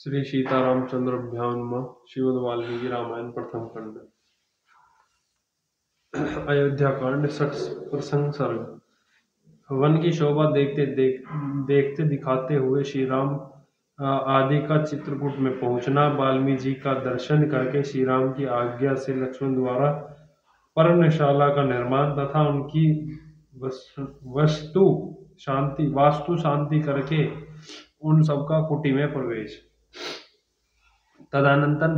श्री सीतारामचंद्राभ्यां नमः। श्रीमद् वाल्मीकि रामायण प्रथम खंड। अयोध्या कांड 60 प्रसंग सर्ग। वन की शोभा देखते दिखाते हुए श्री राम आदि का चित्रकूट में पहुंचना, वाल्मीकि जी का दर्शन करके श्री राम की आज्ञा से लक्ष्मण द्वारा पर्णशाला का निर्माण तथा उनकी वास्तु शांति करके उन सबका कुटी में प्रवेश। तदनंतर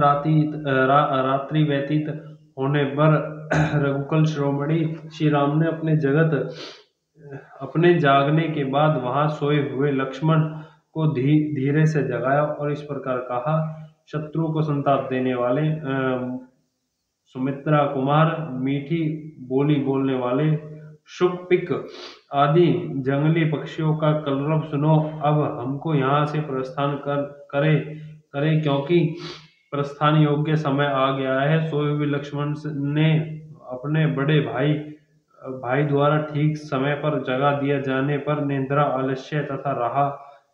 रात्रि व्यतीत होने पर रघुकुल शिरोमणि श्री राम ने अपने जागने के बाद वहां सोए हुए लक्ष्मण को धीरे से जगाया और इस प्रकार कहा। शत्रु को संताप देने वाले सुमित्रा कुमार, मीठी बोली बोलने वाले शुकपिक आदि जंगली पक्षियों का कलरव सुनो। अब हमको यहाँ से प्रस्थान करे क्योंकि प्रस्थान योग्य समय आ गया है। सोए हुए लक्ष्मण ने अपने बड़े भाई द्वारा ठीक समय पर जगा दिया जाने पर निद्रा, आलस्य तथा राह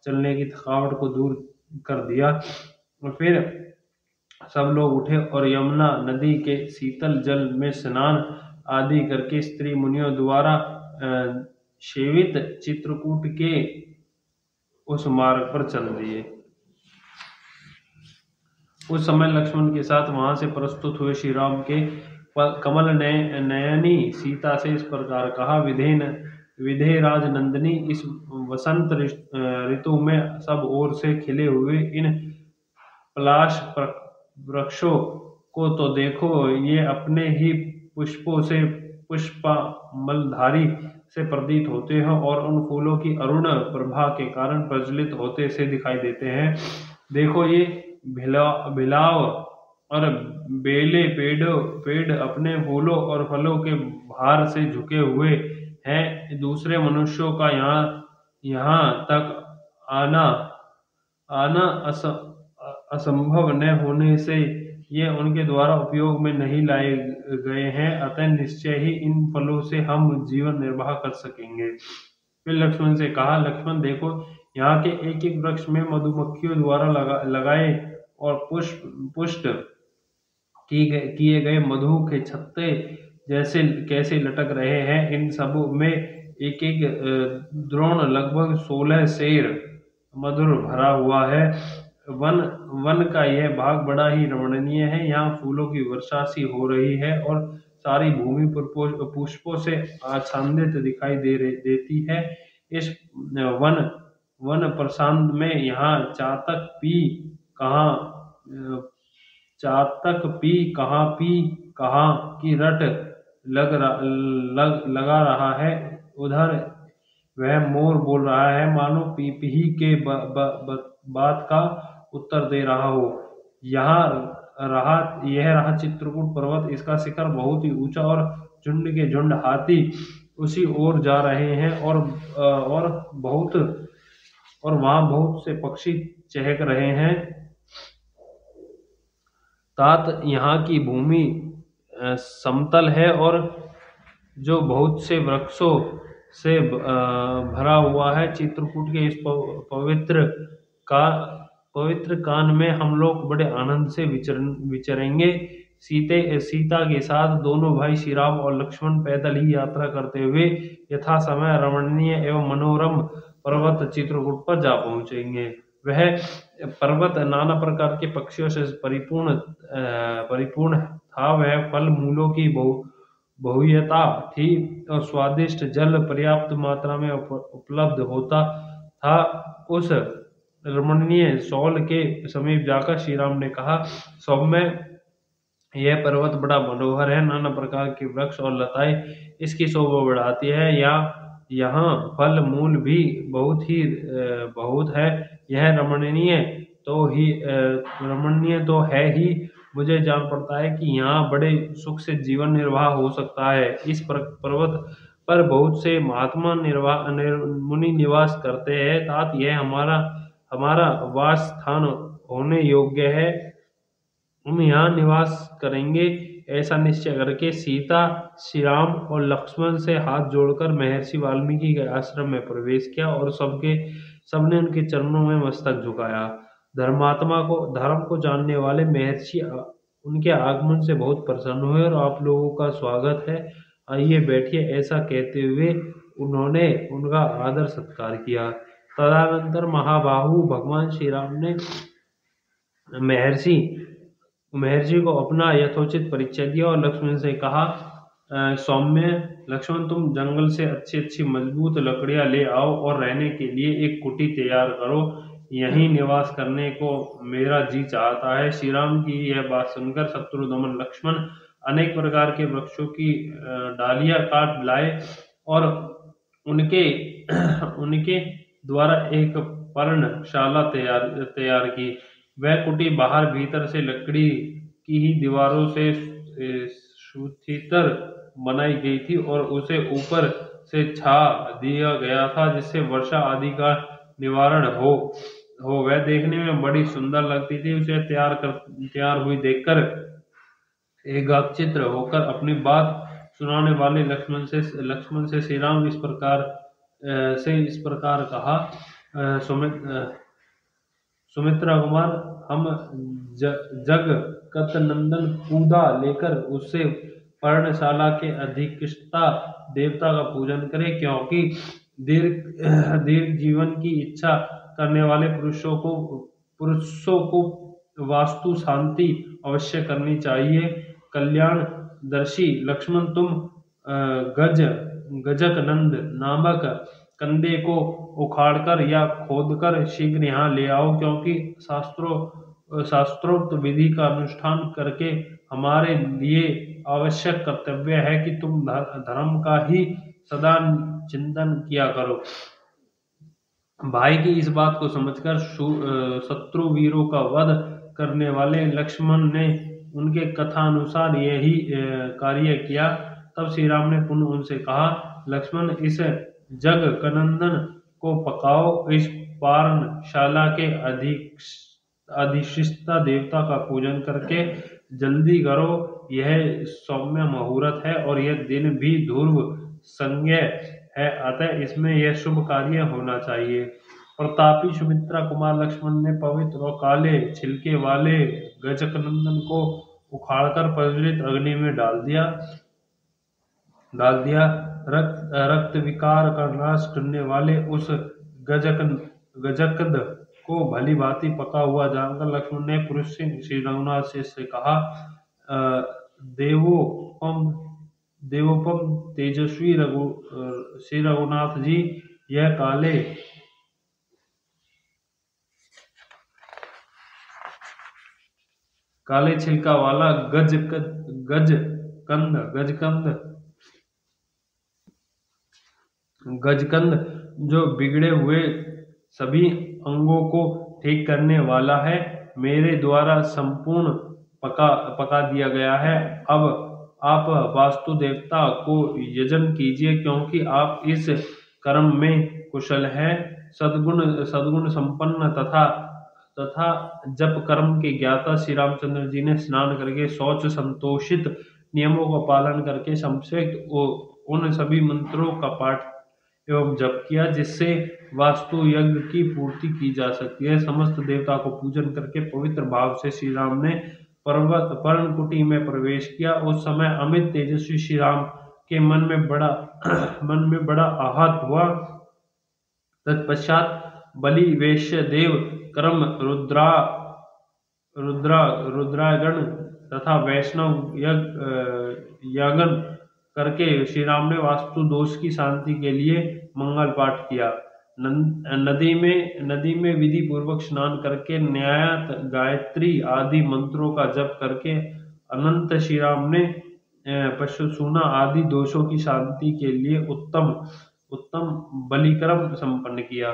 चलने की थकावट को दूर कर दिया। फिर सब लोग उठे और यमुना नदी के शीतल जल में स्नान आदि करके स्त्री मुनियों द्वारा सेवित चित्रकूट के उस मार्ग पर चल दिए। उस समय लक्ष्मण के साथ वहां से प्रस्तुत हुए श्री राम के कमल नयनी सीता से इस प्रकार कहा। विधे राजनंदिनी, इस वसंत ऋतु में सब ओर से खिले हुए इन पलाश वृक्षों को तो देखो, ये अपने ही पुष्पों से पुष्पमलधारी से प्रतीत होते हैं और उन फूलों की अरुण प्रभा के कारण प्रज्वलित होते से दिखाई देते हैं। देखो, ये भिलाव और बेले पेड़ अपने फूलों और फलों के भार से झुके हुए हैं। दूसरे मनुष्यों का यहाँ तक आना असंभव न होने से ये उनके द्वारा उपयोग में नहीं लाए गए हैं, अतः निश्चय ही इन फलों से हम जीवन निर्वाह कर सकेंगे। फिर लक्ष्मण से कहा, लक्ष्मण देखो, यहाँ के एक एक वृक्ष में मधुमक्खियों द्वारा लगाए और पुष्ट किए गए मधु के छत्ते जैसे कैसे लटक रहे हैं। इन सब में एक एक द्रोण लगभग 16 सेर मधुर भरा हुआ है। वन का यह भाग बड़ा ही रमणीय है। यहाँ फूलों की वर्षा सी हो रही है और सारी भूमि पुष्पों से आच्छादित दिखाई देती है। इस वन प्रशांत में यहाँ चातक पी कहाँ की रट लगा रहा है। उधर वह मोर बोल रहा है, मानो पीपही के बात का उत्तर दे रहा हो। यह रहा चित्रकूट पर्वत, इसका शिखर बहुत ही ऊंचा और झुंड के झुंड हाथी उसी ओर जा रहे हैं और वहां बहुत से पक्षी चहक रहे हैं। तात यहाँ की भूमि समतल है और जो बहुत से वृक्षों से भरा हुआ है। चित्रकूट के इस पवित्र कान में हम लोग बड़े आनंद से विचरेंगे। सीता के साथ दोनों भाई श्री राम और लक्ष्मण पैदल ही यात्रा करते हुए यथा समय रमणीय एवं मनोरम पर्वत चित्रकूट पर जा पहुंचेंगे। वह पर्वत नाना प्रकार के पक्षियों से परिपूर्ण था। वह फल मूलों की बहुयता थी और स्वादिष्ट जल पर्याप्त मात्रा में उपलब्ध होता था। उस रमणीय सौल के समीप जाकर श्री राम ने कहा, सौम्य, यह पर्वत बड़ा मनोहर है। नाना प्रकार के वृक्ष और लताएं इसकी शोभा बढ़ाती है। यहाँ फल मूल भी बहुत है। यह रमणीय तो है ही। मुझे जान पड़ता है कि यहाँ बड़े सुख से जीवन निर्वाह हो सकता है। इस पर्वत पर बहुत से महात्मा मुनि निवास करते हैं। तात यह हमारा वास स्थान होने योग्य है। हम यहाँ निवास करेंगे, ऐसा निश्चय करके सीता, श्री राम और लक्ष्मण से हाथ जोड़कर महर्षि वाल्मीकि के आश्रम में प्रवेश किया और सबने उनके चरणों में मस्तक झुकाया। धर्म को जानने वाले महर्षि उनके आगमन से बहुत प्रसन्न हुए और आप लोगों का स्वागत है, आइए बैठिए, ऐसा कहते हुए उन्होंने उनका आदर सत्कार किया। तदनंतर महाबाहु भगवान श्री राम ने महर्षि महर्षि को अपना यथोचित परिचय दिया और लक्ष्मण से कहा, सौम्य लक्ष्मण, तुम जंगल से अच्छी अच्छी मजबूत लकड़ियां ले आओ और रहने के लिए एक कुटी तैयार करो, यहीं निवास करने को मेरा जी चाहता है। श्री राम की यह बात सुनकर शत्रुदमन लक्ष्मण अनेक प्रकार के वृक्षों की डालियां काट लाए और उनके उनके द्वारा एक पर्णशाला तैयार की। वह कुटी बाहर भीतर से लकड़ी की ही दीवारों से सुथितर बनाई गई थी और उसे ऊपर से छा दिया गया था, जिससे वर्षा आदि का निवारण हो। वह देखने में बड़ी सुंदर लगती थी। उसे तैयार हुई देखकर एकाग्रचित्त होकर अपनी बात सुनाने वाले लक्ष्मण से श्री राम इस प्रकार कहा, सुमित्रा कुमार, हम जगत नंदन पूदा लेकर उससे पर्णशाला के अधिष्ठाता देवता का पूजन करें, क्योंकि दीर्घ जीवन की इच्छा करने वाले पुरुषों को वास्तु शांति अवश्य करनी चाहिए। कल्याण दर्शी लक्ष्मण, तुम गजक नंद नामक कंधे को उखाड़कर या खोदकर शीघ्र यहाँ ले आओ, क्योंकि शास्त्रोक्त विधि का अनुष्ठान करके हमारे लिए आवश्यक कर्तव्य है कि तुम धर्म का ही सदा चिंतन किया करो। भाई की इस बात को समझकर शत्रु वीरों का वध करने वाले लक्ष्मण ने उनके कथानुसार यही कार्य किया। तब श्री राम ने पुनः उनसे कहा, लक्ष्मण, इस जग कनंदन को पकाओ, इस पार्णशाला के अधिष्ठाता देवता का पूजन करके जल्दी करो। यह सौम्य मुहूर्त है और यह दिन भी ध्रुव संज्ञ है, अतः इसमें यह शुभ कार्य होना चाहिए। प्रतापी सुमित्रा कुमार लक्ष्मण ने पवित्र और काले छिलके वाले गजकनंदन को उखाड़कर प्रज्वलित अग्नि में डाल दिया। रक्त विकार का नाश करने वाले उस गजकद को भली भांति पका हुआ जानकर लक्ष्मण ने पुरुष सिंह श्री रघुनाथ से कहा, देवोपम तेजस्वी श्री रघुनाथ जी, यह काले छिलका वाला गजकंद जो बिगड़े हुए सभी अंगों को ठीक करने वाला है, मेरे द्वारा संपूर्ण पका दिया गया है। अब आप वास्तु देवता को यजन कीजिए, क्योंकि आप इस कर्म में कुशल हैं। सद्गुण संपन्न तथा जप कर्म के ज्ञाता श्री रामचंद्र जी ने स्नान करके शौच संतोषित नियमों का पालन करके संक्षिप्त उन सभी मंत्रों का पाठ एवं जप किया, जिससे वास्तु यज्ञ की पूर्ति की जा सकती है। समस्त देवता को पूजन करके पवित्र भाव से श्री राम ने पर्णकुटी में प्रवेश किया। उस समय अमित तेजस्वी श्री राम के मन में बड़ा आहत हुआ। तत्पश्चात बलि, वैश्य, देव, कर्म, रुद्रागण तथा वैष्णव यागन करके श्री राम ने वास्तु दोष की शांति के लिए मंगल पाठ किया। नदी में विधि पूर्वक स्नान करके न्यायत, गायत्री आदि मंत्रों का जप करके अनंत श्री राम ने पशुसूना आदि दोषों की शांति के लिए उत्तम बलिक्रम संपन्न किया।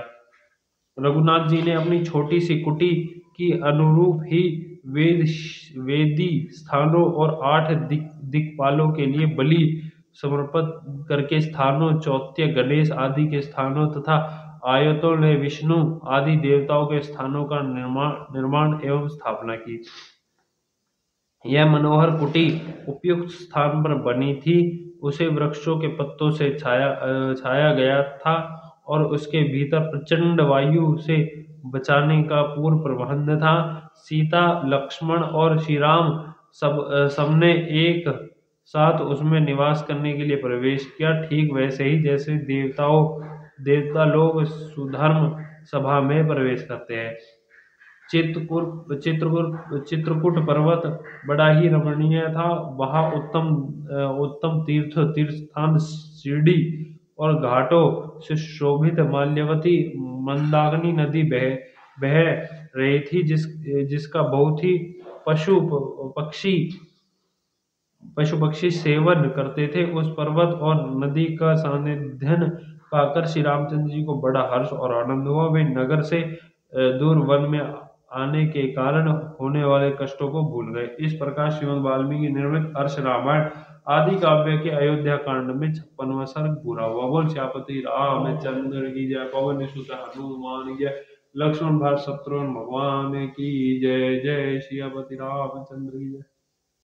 रघुनाथ जी ने अपनी छोटी सी कुटी की अनुरूप ही वेदी स्थानों और 8 दिक्पालों के लिए बलि समर्पित करके स्थानों, चौत्य, गणेश आदि के स्थानों तथा आयतों ने विष्णु आदि देवताओं के स्थानों का निर्माण एवं स्थापना की। यह मनोहर कुटी उपयुक्त स्थान पर बनी थी। उसे वृक्षों के पत्तों से छाया गया था और उसके भीतर प्रचंड वायु से बचाने का पूर्ण प्रबंध था। सीता, लक्ष्मण और श्री राम सबने एक साथ उसमें निवास करने के लिए प्रवेश किया, ठीक वैसे ही जैसे देवता लोग सुधर्म सभा में प्रवेश करते हैं। चित्रकूट पर्वत बड़ा ही रमणीय था। वहाँ उत्तम तीर्थ स्थान, सीढ़ी और घाटों से शोभित माल्यवती मंदाकिनी नदी बह रही थी, जिसका बहुत ही पशु पक्षी पशु पक्षी सेवन करते थे। उस पर्वत और नदी का सानिध्य पाकर श्री रामचंद्र जी को बड़ा हर्ष और आनंद हुआ। वे नगर से दूर वन में आने के कारण होने वाले कष्टों को भूल गए। इस प्रकार श्रीमद् वाल्मीकि निर्मित हर्ष रामायण आदि काव्य के अयोध्या कांड में 56वां सर्ग पूरा हुआ। बोल सियापति रामचंद्र की जय। पवन सुत हनुमान जय। लक्ष्मण भरत शत्रुघ्न भगवान की जय। जय सियापति रामचंद्र की जय।